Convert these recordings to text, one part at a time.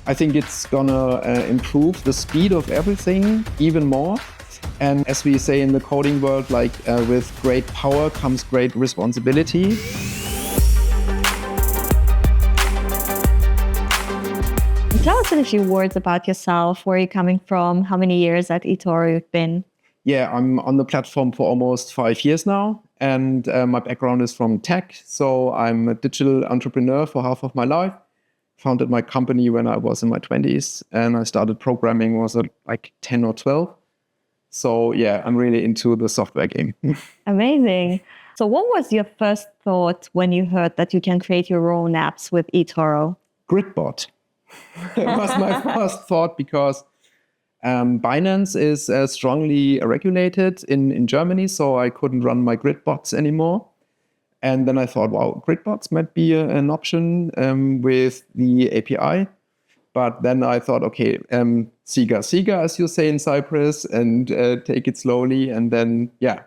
I think it's gonna improve the speed of everything even more. And as we say in the coding world, like with great power comes great responsibility. Tell us in a few words about yourself. Where are you coming from? How many years at etoro you've been? Yeah, I'm on the platform for almost 5 years now. And my background is from tech. So I'm a digital entrepreneur for half of my life. Founded my company when I was in my 20s. And I started programming was like 10 or 12. So yeah, I'm really into the software game. Amazing. So what was your first thought when you heard that you can create your own apps with etoro? Gridbot. It was my first thought because Binance is strongly regulated in Germany, so I couldn't run my gridbots anymore. And then I thought, wow, gridbots might be an option with the API. But then I thought, okay, siga, as you say in Cyprus, and take it slowly. And then, yeah,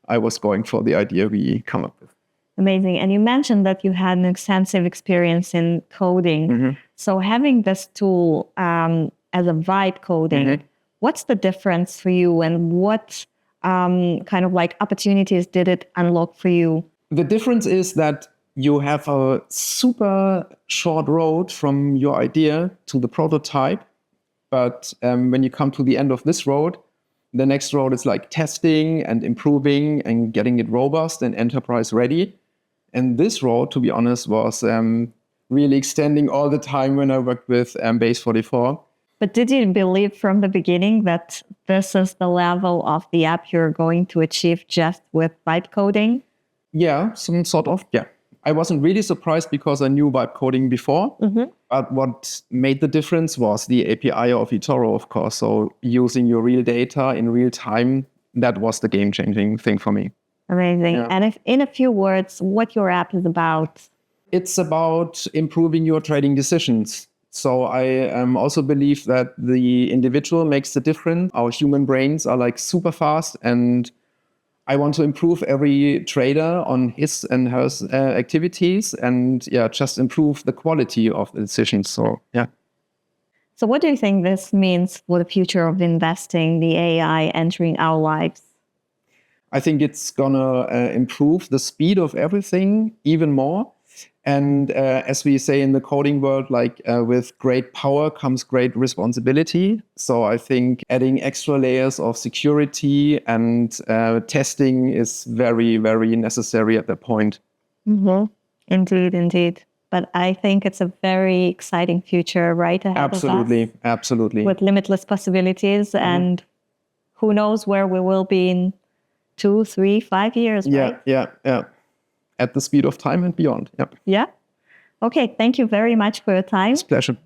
I was going for the idea we come up with. Amazing. And you mentioned that you had an extensive experience in coding. Mm-hmm. So having this tool as a vibe coding, Mm-hmm. what's the difference for you and what kind of like opportunities did it unlock for you? The difference is that you have a super short road from your idea to the prototype. But when you come to the end of this road, the next road is like testing and improving and getting it robust and enterprise ready. And this road, to be honest, was really extending all the time when I worked with Base 44. But did you believe from the beginning that this is the level of the app you're going to achieve just with vibe coding? Yeah, some sort of, yeah. I wasn't really surprised because I knew vibe coding before. Mm-hmm. But what made the difference was the API of etoro, of course. So using your real data in real time, that was the game-changing thing for me. Amazing. Yeah. And if in a few words, what your app is about? It's about improving your trading decisions. So I also believe that the individual makes the difference. Our human brains are like super fast, and I want to improve every trader on his and her activities and just improve the quality of the decisions. So, yeah. So what do you think this means for the future of investing, the AI entering our lives? I think it's going to improve the speed of everything even more. And as we say in the coding world, like with great power comes great responsibility. So I think adding extra layers of security and testing is very, very necessary at that point. Mm-hmm. Indeed. But I think it's a very exciting future right ahead of us. Absolutely. With limitless possibilities. Mm-hmm. And who knows where we will be in 2, 3, 5 years, right? Yeah. At the speed of time and beyond. Yep. Yeah. Okay. Thank you very much for your time. It's a pleasure.